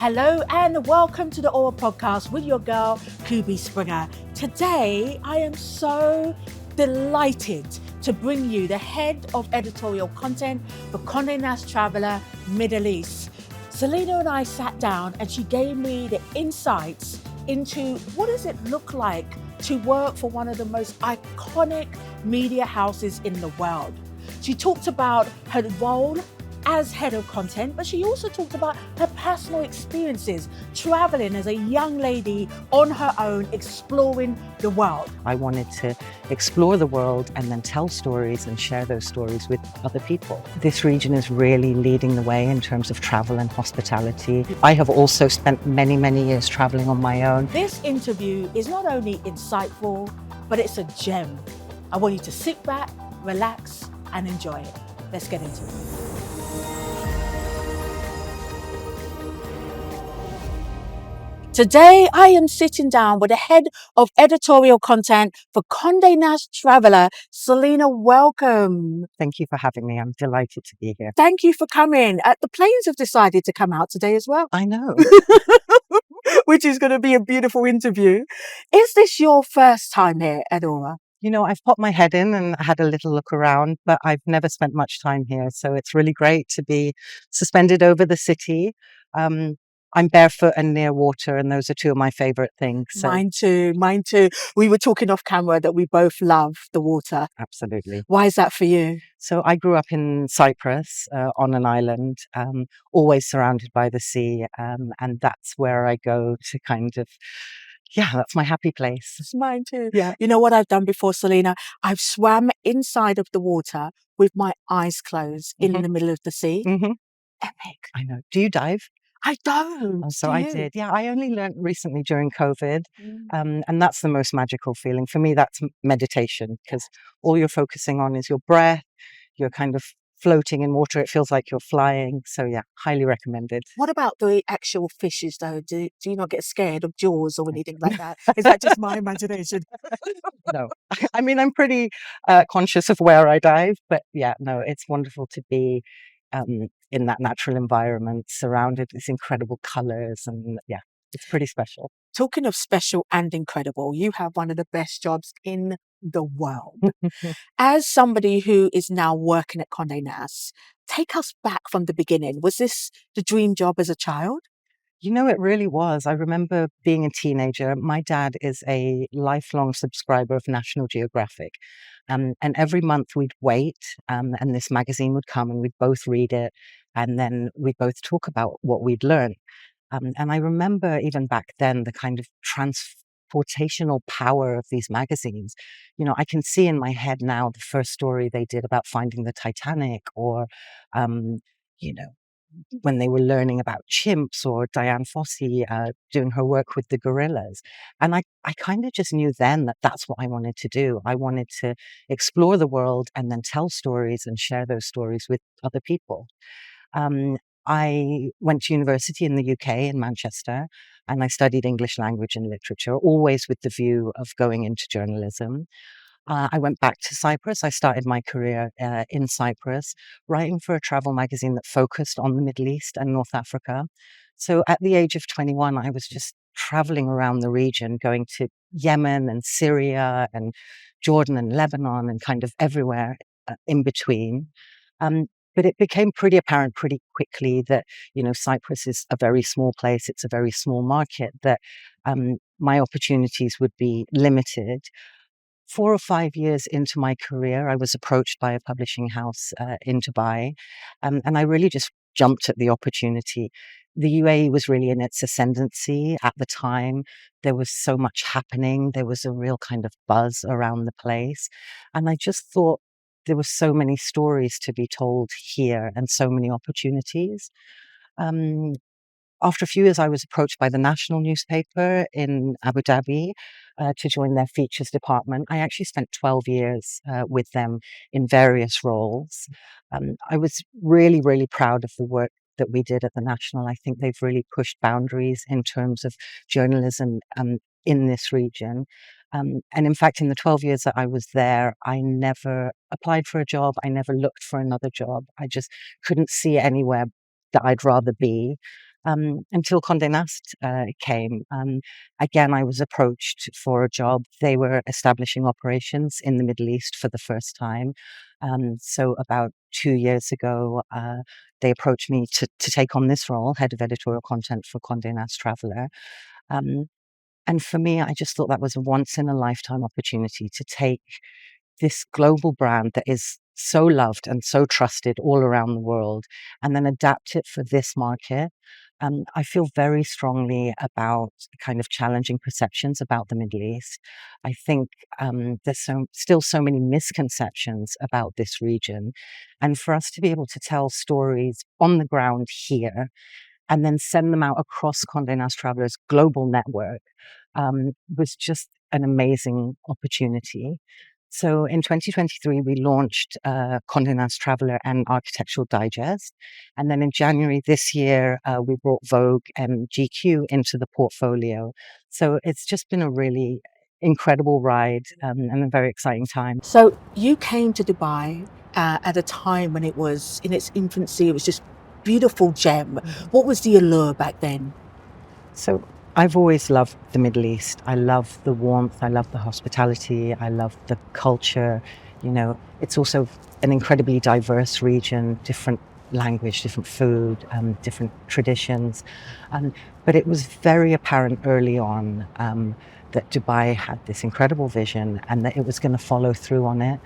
Hello and welcome to the Aura Podcast with your girl, Kubi Springer. Today, I am so delighted to bring you the head of editorial content for Condé Nast Traveler Middle East. Selina and I sat down and she gave me the insights into what does it look like to work for one of the most iconic media houses in the world. She talked about her role as head of content, but she also talked about her personal experiences traveling as a young lady on her own, exploring the world. I wanted to explore the world and then tell stories and share those stories with other people. This region is really leading the way in terms of travel and hospitality. I have also spent many, many years traveling on my own. This interview is not only insightful, but it's a gem. I want you to sit back, relax, and enjoy it. Let's get into it. Today, I am sitting down with the head of editorial content for Condé Nast Traveler, Selina. Welcome. Thank you for having me. I'm delighted to be here. Thank you for coming. The planes have decided to come out today as well. I know. Which is going to be a beautiful interview. Is this your first time here at Aura? You know, I've popped my head in and had a little look around, but I've never spent much time here. So it's really great to be suspended over the city. I'm barefoot and near water, and those are two of my favorite things. So. Mine too. We were talking off camera that we both love the water. Absolutely. Why is that for you? So I grew up in Cyprus on an island, always surrounded by the sea. And that's where I go to that's my happy place. It's mine too. Yeah. You know what I've done before, Selina? I've swam inside of the water with my eyes closed in the middle of the sea. Mm-hmm. Epic. I know. Do you dive? I don't. Oh, so Do I you? did. Yeah, I only learned recently during COVID. And that's the most magical feeling. For me, that's meditation, because all you're focusing on is your breath. You're kind of floating in water. It feels like you're flying. So yeah, highly recommended. What about the actual fishes though? Do you not get scared of jaws or anything like that? Is that just my imagination? No, I mean, I'm pretty conscious of where I dive, but yeah, no, it's wonderful to be in that natural environment, surrounded with these incredible colors, and yeah, it's pretty special. Talking of special and incredible, you have one of the best jobs in the world. As somebody who is now working at Condé Nast, take us back from the beginning. Was this the dream job as a child? You know, it really was. I remember being a teenager. My dad is a lifelong subscriber of National Geographic. And every month we'd wait, and this magazine would come and we'd both read it. And then we'd both talk about what we'd learned. And I remember even back then the kind of transportational power of these magazines. You know, I can see in my head now the first story they did about finding the Titanic, or, you know, when they were learning about chimps, or Diane Fossey doing her work with the gorillas. And I kind of just knew then that that's what I wanted to do. I wanted to explore the world and then tell stories and share those stories with other people. I went to university in the UK in Manchester, and I studied English language and literature, always with the view of going into journalism. I went back to Cyprus. I started my career in Cyprus, writing for a travel magazine that focused on the Middle East and North Africa. So at the age of 21, I was just traveling around the region, going to Yemen and Syria and Jordan and Lebanon and kind of everywhere in between. But it became pretty apparent pretty quickly that, you know, Cyprus is a very small place. It's a very small market, that my opportunities would be limited. 4 or 5 years into my career, I was approached by a publishing house in Dubai, and I really just jumped at the opportunity. The UAE was really in its ascendancy at the time. There was so much happening. There was a real kind of buzz around the place. And I just thought there were so many stories to be told here and so many opportunities. After a few years, I was approached by the national newspaper in Abu Dhabi to join their features department. I actually spent 12 years with them in various roles. I was really, really proud of the work that we did at the National. I think they've really pushed boundaries in terms of journalism in this region. And in fact, in the 12 years that I was there, I never applied for a job. I never looked for another job. I just couldn't see anywhere that I'd rather be. until Condé Nast came. Again, I was approached for a job. They were establishing operations in the Middle East for the first time. So about 2 years ago, they approached me to take on this role, head of editorial content for Condé Nast Traveler. And for me, I just thought that was a once in a lifetime opportunity to take this global brand that is so loved and so trusted all around the world and then adapt it for this market. I feel very strongly about kind of challenging perceptions about the Middle East. I think there's still so many misconceptions about this region. And for us to be able to tell stories on the ground here and then send them out across Condé Nast Traveler's global network was just an amazing opportunity. So in 2023, we launched Condé Nast Traveler and Architectural Digest. And then in January this year, we brought Vogue and GQ into the portfolio. So it's just been a really incredible ride and a very exciting time. So you came to Dubai at a time when it was in its infancy. It was just beautiful gem. What was the allure back then? So I've always loved the Middle East. I love the warmth. I love the hospitality. I love the culture. You know, it's also an incredibly diverse region, different language, different food, different traditions. But it was very apparent early on that Dubai had this incredible vision and that it was going to follow through on it.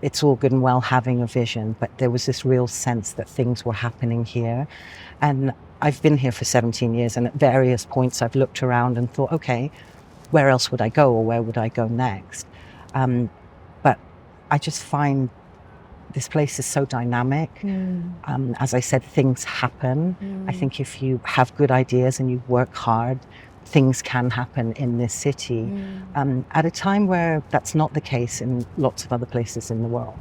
It's all good and well having a vision, but there was this real sense that things were happening here. And I've been here for 17 years, and at various points I've looked around and thought, okay, where else would I go, or where would I go next? But I just find this place is so dynamic. As I said, things happen. I think if you have good ideas and you work hard, things can happen in this city at a time where that's not the case in lots of other places in the world.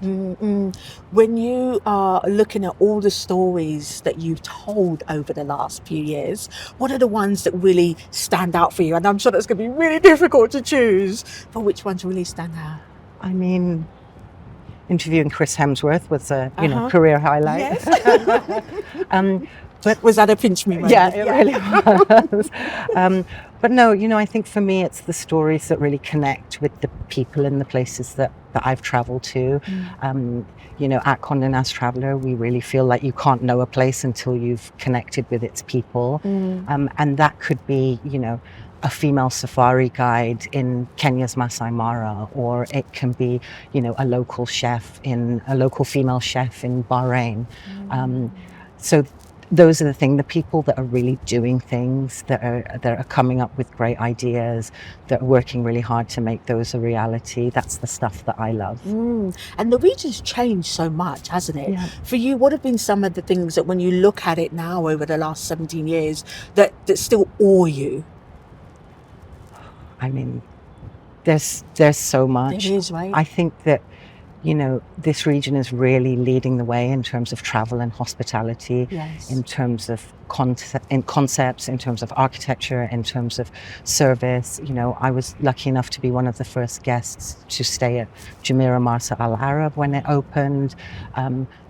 When you are looking at all the stories that you've told over the last few years, what are the ones that really stand out for you? And I'm sure that's going to be really difficult to choose, but which ones really stand out? I mean, interviewing Chris Hemsworth was a career highlight. Yes. But was that a pinch me moment? Yeah, it really was. But no, I think for me, it's the stories that really connect with the people in the places that I've traveled to. At Condé Nast Traveler, we really feel like you can't know a place until you've connected with its people. And that could be, a female safari guide in Kenya's Masai Mara, or it can be, a local female chef in Bahrain. So those are the things, the people that are really doing things, that are coming up with great ideas, that are working really hard to make those a reality. That's the stuff that I love. And the region's changed so much, hasn't it? Yeah. For you, what have been some of the things that when you look at it now over the last 17 years that still awe you? I mean, there's so much. There is, right? I think that this region is really leading the way in terms of travel and hospitality, Yes. in terms of concepts, in terms of architecture, in terms of service. I was lucky enough to be one of the first guests to stay at Jumeirah Marsa Al Arab when it opened.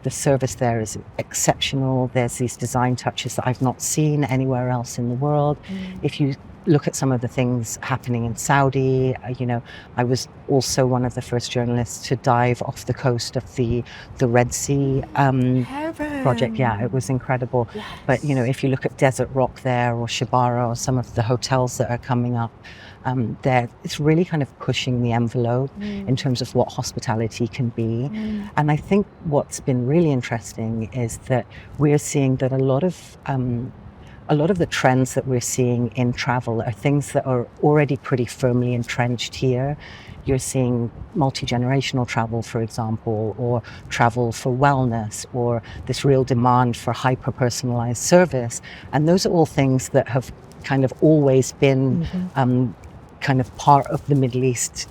The service there is exceptional. There's these design touches that I've not seen anywhere else in the world. If you look at some of the things happening in Saudi, I was also one of the first journalists to dive off the coast of the Red Sea project. Yeah, it was incredible. Yes. But if you look at Desert Rock there, or Shibara, or some of the hotels that are coming up there, it's really kind of pushing the envelope in terms of what hospitality can be. And I think what's been really interesting is that we're seeing that a lot of the trends that we're seeing in travel are things that are already pretty firmly entrenched here. You're seeing multi-generational travel, for example, or travel for wellness, or this real demand for hyper-personalized service. And those are all things that have kind of always been kind of part of the Middle East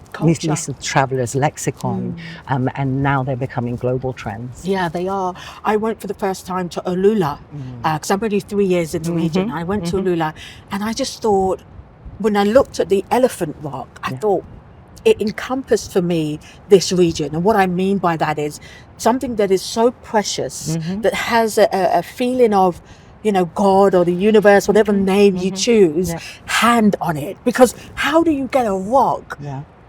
travelers' lexicon, and now they're becoming global trends. Yeah, they are. I went for the first time to Ulula because I'm only 3 years in the region. I went to Ulula, and I just thought, when I looked at the Elephant Rock, I thought it encompassed for me this region. And what I mean by that is something that is so precious, that has a feeling of God or the universe, whatever name you choose, hand on it. Because how do you get a rock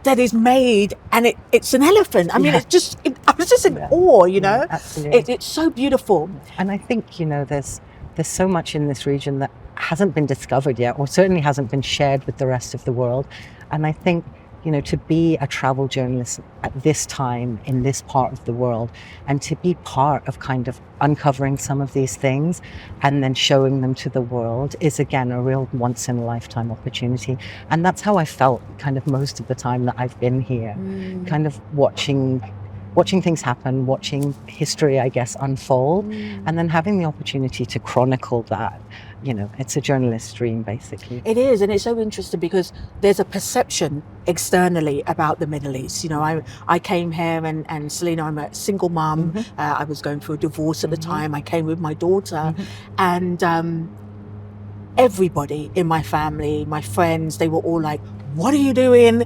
that is made and it's an elephant? I mean, I was just in awe, Absolutely. It's so beautiful. And I think, there's so much in this region that hasn't been discovered yet, or certainly hasn't been shared with the rest of the world. And I think, to be a travel journalist at this time in this part of the world, and to be part of kind of uncovering some of these things and then showing them to the world is, again, a real once in a lifetime opportunity. And that's how I felt kind of most of the time that I've been here, kind of watching things happen, watching history, I guess, unfold, and then having the opportunity to chronicle that. It's a journalist's dream, basically. It is, and it's so interesting because there's a perception externally about the Middle East. I came here and Selina, I'm a single mom. I was going through a divorce at the time. I came with my daughter, and everybody in my family, my friends, they were all like, what are you doing?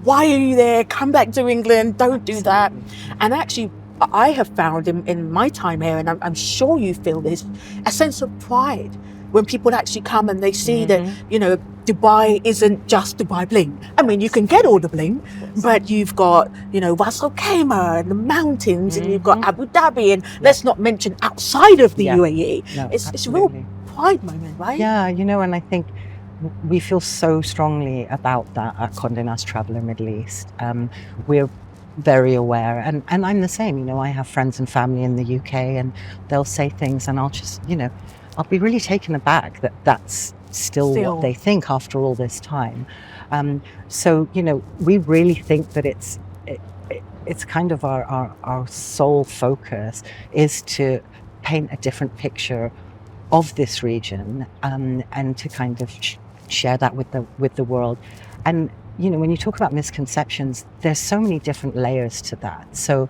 Why are you there? Come back to England. Don't do that. And actually, I have found in my time here, and I'm sure you feel this, a sense of pride when people actually come and they see that, Dubai isn't just Dubai bling. I mean, you can get all the bling, but you've got, Ras Al Khaimah and the mountains, and you've got Abu Dhabi, and let's not mention outside of the UAE. No, it's a real pride moment, right? Yeah, and I think we feel so strongly about that at Condé Nast Traveller Middle East. We're very aware, and I'm the same. I have friends and family in the UK, and they'll say things, and I'll just, I'll be really taken aback that that's still what they think after all this time. So we really think that it's kind of our sole focus is to paint a different picture of this region, and to kind of share that with the world. And when you talk about misconceptions, there's so many different layers to that. So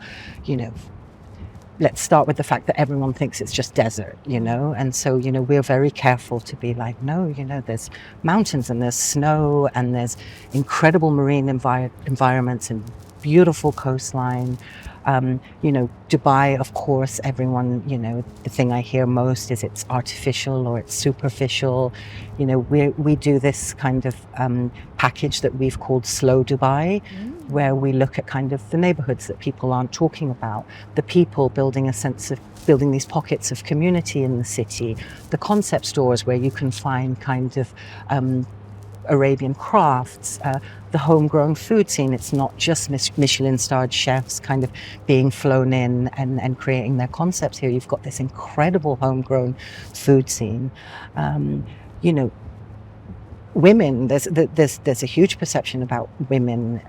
let's start with the fact that everyone thinks it's just desert, and so we're very careful to be like, no, there's mountains and there's snow and there's incredible marine environments and beautiful coastline. Dubai, of course, everyone, the thing I hear most is it's artificial or it's superficial. We do this kind of package that we've called Slow Dubai, where we look at kind of the neighborhoods that people aren't talking about, the people building these pockets of community in the city, the concept stores where you can find kind of Arabian crafts, the homegrown food scene. It's not just Michelin-starred chefs kind of being flown in and creating their concepts here. You've got this incredible homegrown food scene. Women, there's a huge perception about women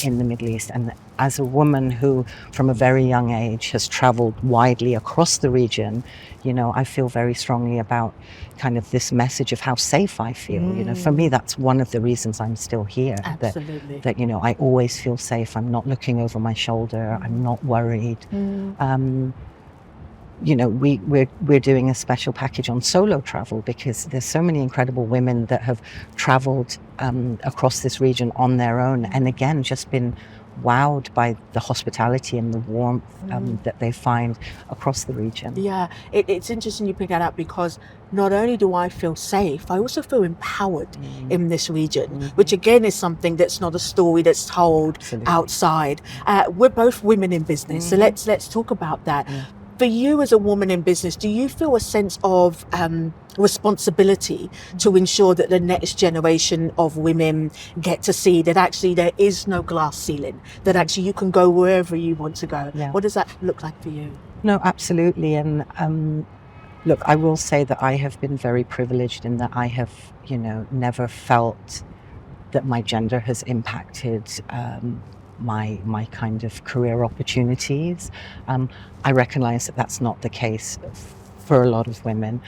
in the Middle East, and as a woman who from a very young age has traveled widely across the region, I feel very strongly about kind of this message of how safe I feel. For me, that's one of the reasons I'm still here. Absolutely. That I always feel safe. I'm not looking over my shoulder. I'm not worried. We're doing a special package on solo travel because there's so many incredible women that have traveled across this region on their own, and again just been wowed by the hospitality and the warmth that they find across the region. Yeah, it's interesting you pick that up, because not only do I feel safe, I also feel empowered in this region, which again is something that's not a story that's told outside. We're both women in business, so let's talk about that. For you as a woman in business, do you feel a sense of responsibility to ensure that the next generation of women get to see that actually there is no glass ceiling, that actually you can go wherever you want to go? Yeah. What does that look like for you? No, absolutely. And look, I will say that I have been very privileged in that I have, never felt that my gender has impacted my kind of career opportunities. I recognize that that's not the case for a lot of women.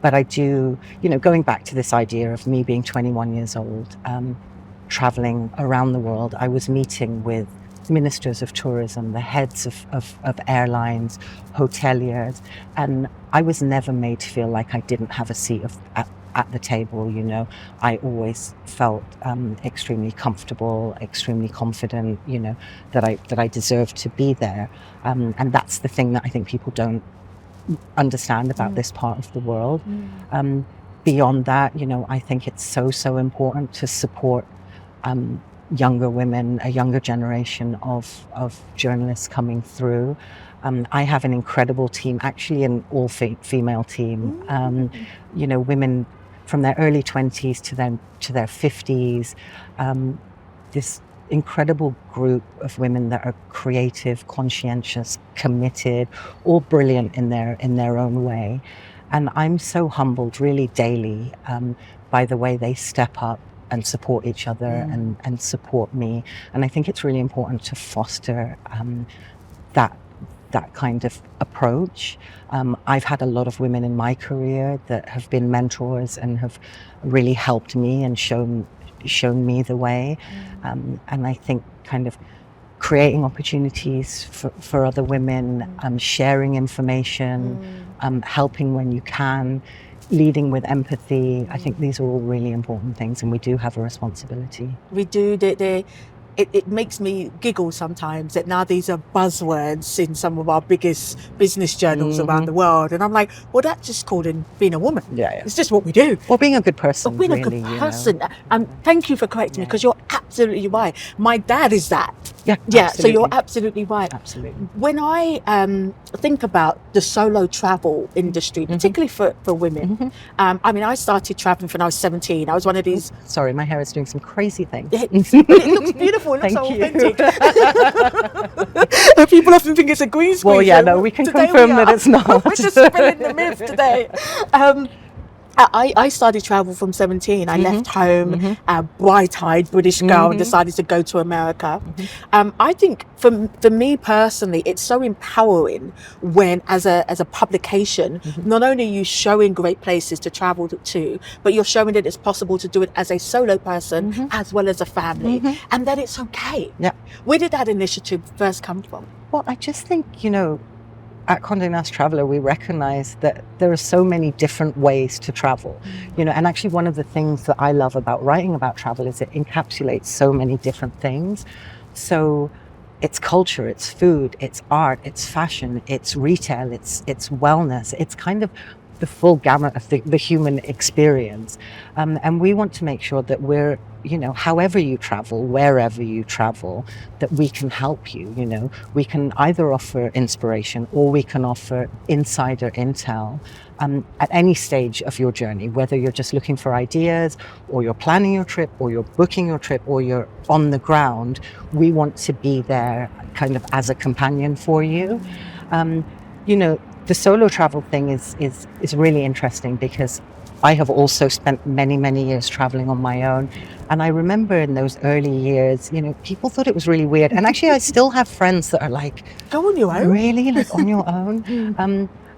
But I do, going back to this idea of me being 21 years old, traveling around the world, I was meeting with ministers of tourism, the heads of airlines, hoteliers, and I was never made to feel like I didn't have a seat at the table. I always felt extremely comfortable, extremely confident, that I deserved to be there, and that's the thing that I think people don't understand about this part of the world. Beyond that, you know, I think it's so important to support younger women, a younger generation of journalists coming through. I have an incredible team, actually an all-female team. You know, women from their early 20s to their 50s. This incredible group of women that are creative, conscientious, committed, all brilliant in their own way. And I'm so humbled really daily by the way they step up and support each other and support me. And I think it's really important to foster that kind of approach. I've had a lot of women in my career that have been mentors and have really helped me and shown me the way. And I think kind of creating opportunities for other women, sharing information, helping when you can, leading with empathy. I think these are all really important things, and we do have a responsibility. We do. It makes me giggle sometimes that now these are buzzwords in some of our biggest business journals around the world. And I'm like, well, that's just called being a woman. Yeah. It's just what we do. Or being a good person. Or being really, a good person. Thank you for correcting me, because you're absolutely right. My dad is that. Yeah, so you're absolutely right. Absolutely. When I think about the solo travel industry, particularly for women, I mean, I started traveling when I was 17. I was one of these... Sorry, my hair is doing some crazy things. It looks beautiful. It looks so authentic. People often think it's a green screen. Well, yeah, no, we can confirm that it's not. We're just spilling the myth today. I started travel from 17. I left home, a bright-eyed British girl, and decided to go to America. I think for me personally, it's so empowering when, as a publication, not only are you showing great places to travel to, but you're showing that it's possible to do it as a solo person as well as a family, and that it's okay. Yeah. Where did that initiative first come from? Well, I just think, you know, at Condé Nast Traveller, we recognize that there are so many different ways to travel, you know, and actually one of the things that I love about writing about travel is it encapsulates so many different things. So it's culture, it's food, it's art, it's fashion, it's retail, it's wellness, it's kind of the full gamut of the human experience. And we want to make sure that we're, you know, however you travel, wherever you travel, that we can help you, you know. We can either offer inspiration or we can offer insider intel at any stage of your journey, whether you're just looking for ideas or you're planning your trip or you're booking your trip or you're on the ground. We want to be there kind of as a companion for you. You know, the solo travel thing is really interesting because I have also spent many years traveling on my own. And I remember in those early years, you know, people thought it was really weird. And actually, I still have friends that are like, go on your own? Really? Like on your own?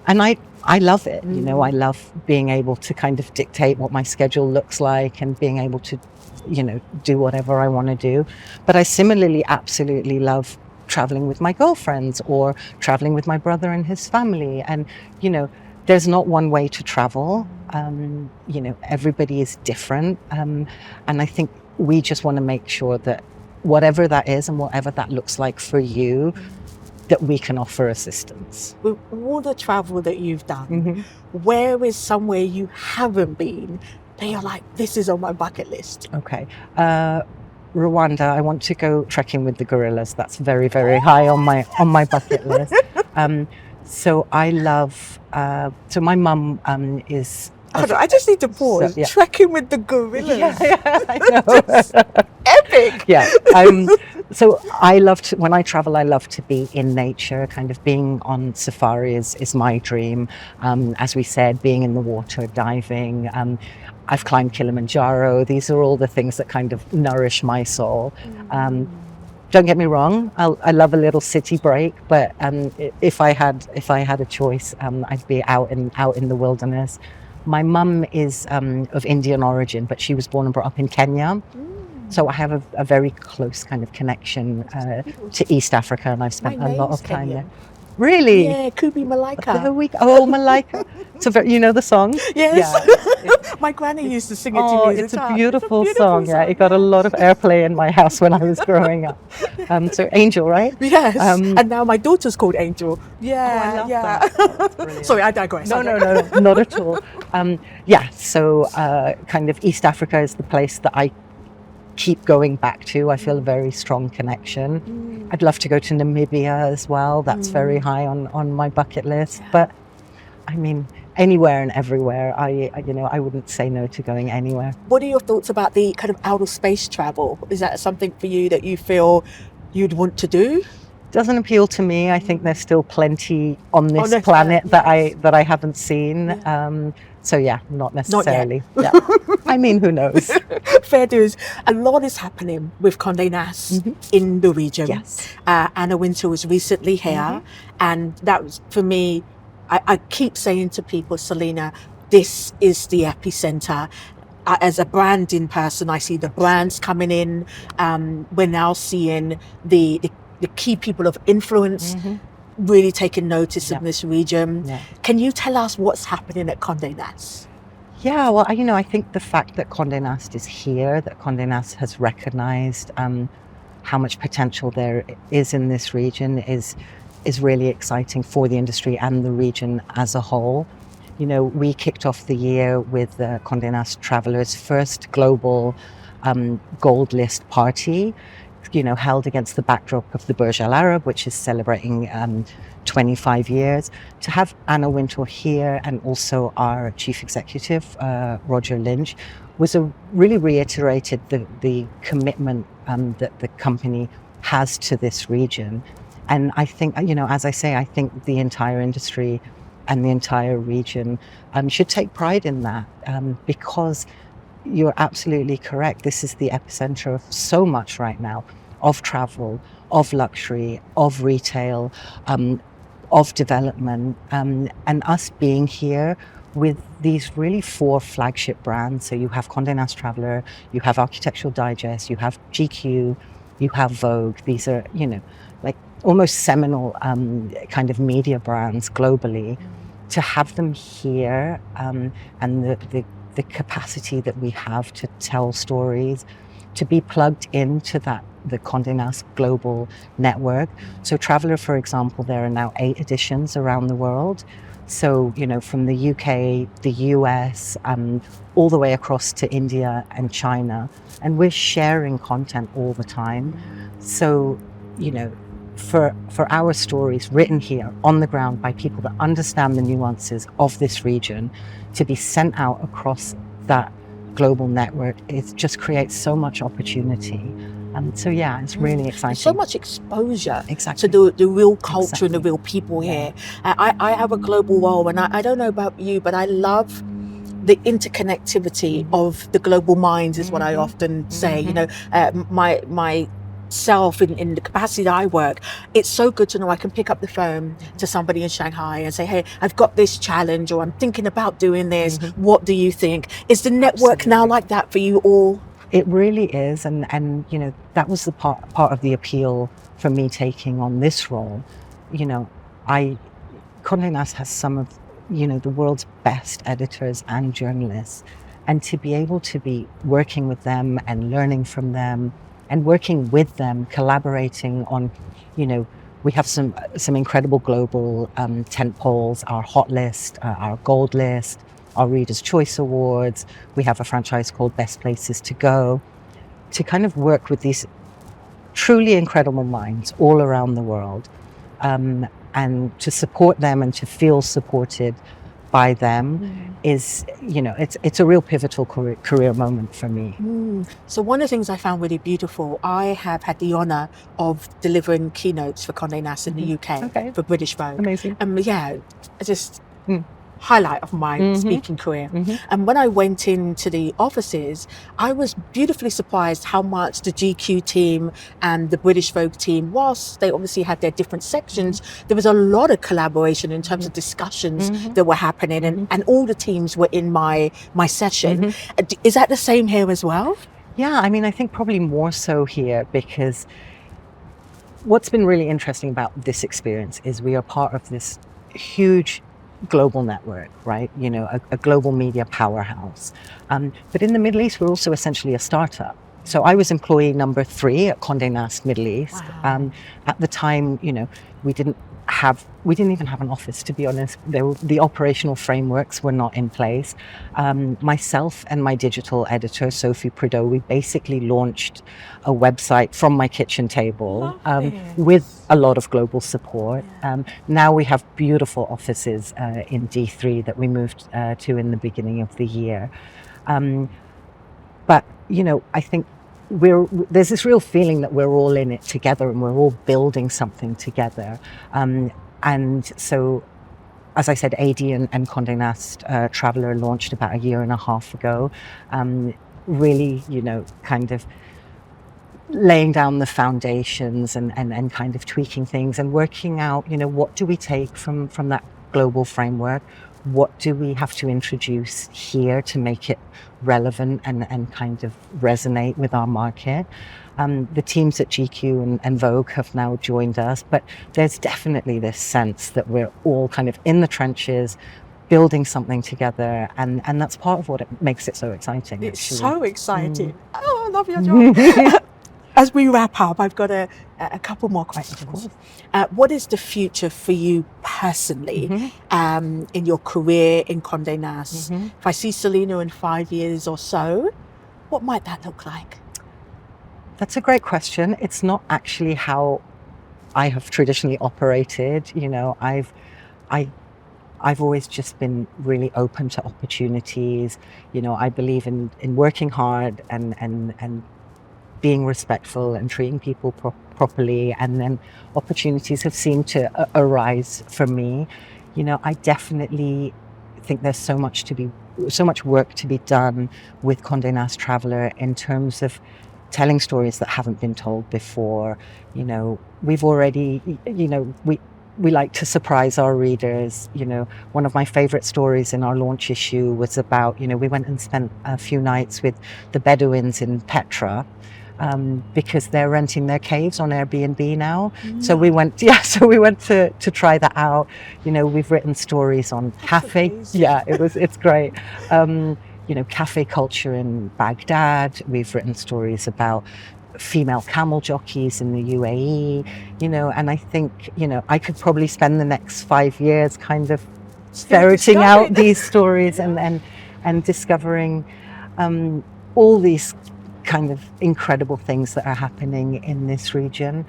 And I love it. You know, I love being able to kind of dictate what my schedule looks like and being able to, you know, do whatever I want to do. But I similarly absolutely love traveling with my girlfriends or traveling with my brother and his family. And, you know, there's not one way to travel. You know, everybody is different. And I think we just want to make sure that whatever that is and whatever that looks like for you, that we can offer assistance. With all the travel that you've done, where is somewhere you haven't been that you're like, this is on my bucket list? Okay. Rwanda, I want to go trekking with the gorillas. That's very high on my bucket list. So I love, so my mum is... I just need to pause. So, yeah. Trekking with the gorillas. Yeah, I know. Epic. Yeah. So I love to, when I travel, I love to be in nature. Kind of being on safari is my dream. As we said, being in the water, diving. I've climbed Kilimanjaro. These are all the things that kind of nourish my soul. Don't get me wrong, I love a little city break, but if I had a choice, I'd be out in the wilderness. My mum is of Indian origin, but she was born and brought up in Kenya. So I have a very close kind of connection to East Africa, and I've spent a lot of time there. Really? Yeah, Kubi There we go. Oh, Malika. So you know the song? Yes. Yeah. My granny used to sing it to Oh, me as it's a a child. beautiful song. Yeah, it got a lot of airplay in my house when I was growing up. So Angel, right? Yes, and now my daughter's called Angel. Yeah, I love yeah. that. That's brilliant. Sorry, I digress. No, not at all. So kind of East Africa is the place that I keep going back to. I feel a very strong connection. I'd love to go to Namibia as well. That's very high on my bucket list. Yeah. But I mean, anywhere and everywhere. I wouldn't say no to going anywhere. What are your thoughts about the kind of outer space travel? Is that something for you that you feel you'd want to do? Doesn't appeal to me. I think there's still plenty on this this planet planet, that I haven't seen. Yeah. So yeah, not necessarily. Not Yeah. I mean, who knows? Fair dues. A lot is happening with Condé Nast in the region. Yes. Anna Wintour was recently here, and that was, for me, I keep saying to people, Selina, this is the epicenter. As a branding person, I see the brands coming in. We're now seeing the key people of influence really taking notice of this region. Yeah. Can you tell us what's happening at Condé Nast? Yeah, well, I think the fact that Condé Nast is here, that Condé Nast has recognized how much potential there is in this region is really exciting for the industry and the region as a whole. We kicked off the year with Condé Nast Travelers' first global gold list party, held against the backdrop of the Burj Al Arab, which is celebrating 25 years. To have Anna Wintour here and also our chief executive, Roger Lynch, really reiterated the commitment that the company has to this region. And I think, as I say, I think the entire industry and the entire region should take pride in that because you're absolutely correct. This is the epicenter of so much right now, of travel, of luxury, of retail, of development, and us being here with these really 4 flagship brands. So you have Condé Nast Traveler, you have Architectural Digest, you have GQ, you have Vogue. These are, like almost seminal kind of media brands globally. To have them here and the capacity that we have to tell stories, to be plugged into the Condé Nast global network. So Traveller, for example, there are now 8 editions around the world. So, from the UK, the US, all the way across to India and China. And we're sharing content all the time. So, for our stories written here on the ground by people that understand the nuances of this region to be sent out across that global network, it just creates so much opportunity. So yeah, it's really exciting. So much exposure Exactly. to the real culture and the real people here. I have a global role, and I don't know about you, but I love the interconnectivity of the global minds is what I often say. My self in the capacity that I work, it's so good to know I can pick up the phone to somebody in Shanghai and say, hey, I've got this challenge, or I'm thinking about doing this. What do you think? Is the network now like that for you all? It really is, and that was the part of the appeal for me taking on this role. Condé Nast has some of the world's best editors and journalists, and to be able to be working with them and learning from them and working with them, collaborating on, we have some incredible global tent poles, our hot list, our gold list, our Reader's Choice Awards. We have a franchise called Best Places to Go, to kind of work with these truly incredible minds all around the world, and to support them and to feel supported by them is, it's a real pivotal career moment for me. So one of the things I found really beautiful, I have had the honour of delivering keynotes for Condé Nast in the UK for British Vogue. Amazing. Just highlight of my speaking career. And when I went into the offices, I was beautifully surprised how much the GQ team and the British Vogue team, whilst they obviously had their different sections, there was a lot of collaboration in terms of discussions that were happening, and all the teams were in my session. Is that the same here as well? Yeah, I think probably more so here, because what's been really interesting about this experience is we are part of this huge global network, right? You know, a global media powerhouse. But in the Middle East, we're also essentially a startup. So I was employee number 3 at Condé Nast Middle East. Wow. At the time, you know, we didn't even have an office, to be honest. The operational frameworks were not in place. Myself and my digital editor, Sophie Prideaux, we basically launched a website from my kitchen table with a lot of global support. Now we have beautiful offices in D3 that we moved to in the beginning of the year. But, you know, I think there's this real feeling that we're all in it together and we're all building something together. And so, as I said, AD and Condé Nast Traveller launched about a year and a half ago. Really, you know, kind of laying down the foundations and kind of tweaking things and working out, you know, what do we take from that global framework? What do we have to introduce here to make it relevant and kind of resonate with our market? The teams at GQ and Vogue have now joined us, but there's definitely this sense that we're all kind of in the trenches, building something together, and that's part of what makes it so exciting. It's actually. so exciting. Oh, I love your job. As we wrap up, I've got a couple more questions. What is the future for you personally in your career in Condé Nast? If I see Selina in 5 years or so, what might that look like? That's a great question. It's not actually how I have traditionally operated. You know, I've always just been really open to opportunities. You know, I believe in working hard and being respectful and treating people properly, and then opportunities have seemed to arise for me. You know, I definitely think there's so much work to be done with Condé Nast Traveller in terms of telling stories that haven't been told before. You know, we've already, you know, we like to surprise our readers. You know, one of my favorite stories in our launch issue was about, you know, we went and spent a few nights with the Bedouins in Petra, because they're renting their caves on Airbnb now. So we went to try that out. You know, we've written stories on cafe. Amazing. Yeah, it's great. You know, cafe culture in Baghdad. We've written stories about female camel jockeys in the UAE, you know, and I think, you know, I could probably spend the next 5 years kind of ferreting out these stories and discovering all these kind of incredible things that are happening in this region.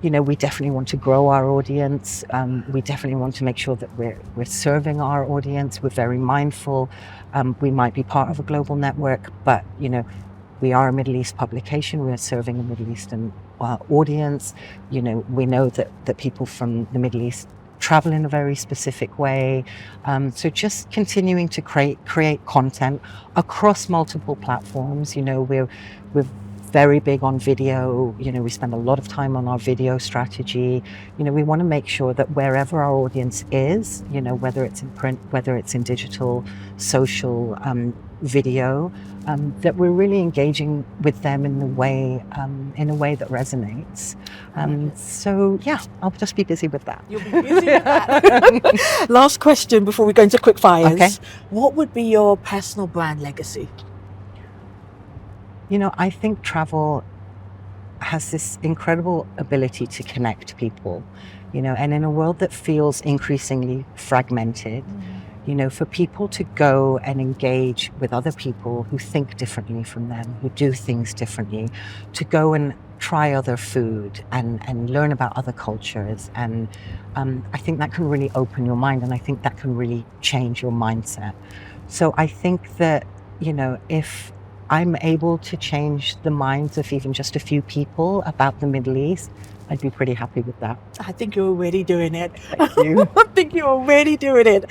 You know, we definitely want to grow our audience. We definitely want to make sure that we're serving our audience. We're very mindful. We might be part of a global network, but, you know, we are a Middle East publication. We're serving a Middle Eastern audience. You know, we know that people from the Middle East travel in a very specific way. So just continuing to create content across multiple platforms. You know, we're very big on video. You know, we spend a lot of time on our video strategy. You know, we want to make sure that wherever our audience is, you know, whether it's in print, whether it's in digital, social, video, that we're really engaging with them in a way that resonates. So yeah, I'll just be busy with that. You'll be busy with that. Last question before we go into quick fires. Okay. What would be your personal brand legacy? You know, I think travel has this incredible ability to connect people, you know, and in a world that feels increasingly fragmented, you know, for people to go and engage with other people who think differently from them, who do things differently, to go and try other food and learn about other cultures. And I think that can really open your mind, and I think that can really change your mindset. So I think that, you know, if I'm able to change the minds of even just a few people about the Middle East, I'd be pretty happy with that. I think you're already doing it. Thank you. I think you're already doing it.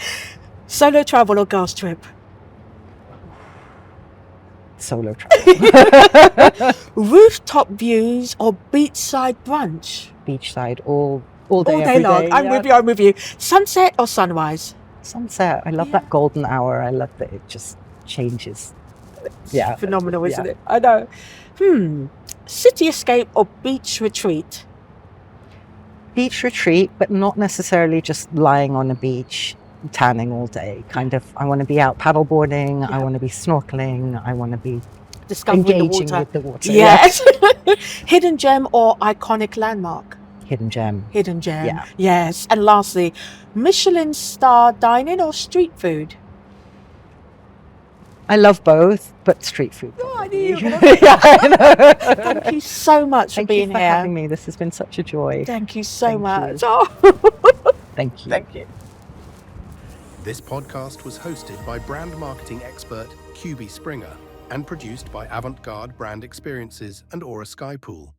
Solo travel or girls trip? Solo travel. Rooftop views or beachside brunch? Beachside all day, All day every long. day. I'm with you. Sunset or sunrise? Sunset. I love that golden hour. I love that it just changes. Yeah. Phenomenal, isn't it? I know. City escape or beach retreat? beach retreat, but not necessarily just lying on a beach, tanning all day. Kind of, I want to be out paddleboarding. I Yeah. want to be snorkeling. I want to be Discovering engaging the water. with the water. Yes. Hidden gem or iconic landmark? Hidden gem. Hidden gem. Yeah. Yes. And lastly, Michelin star dining or street food? I love both, but street food. Oh, I knew you were probably. gonna- Yeah, I know. Thank you so much Thank for being you for here. having me. This has been such a joy. Thank you so Thank much. you. Oh. Thank you. Thank you. This podcast was hosted by brand marketing expert Kubi Springer and produced by AVANTGARDE Brand Experiences and Aura Skypool.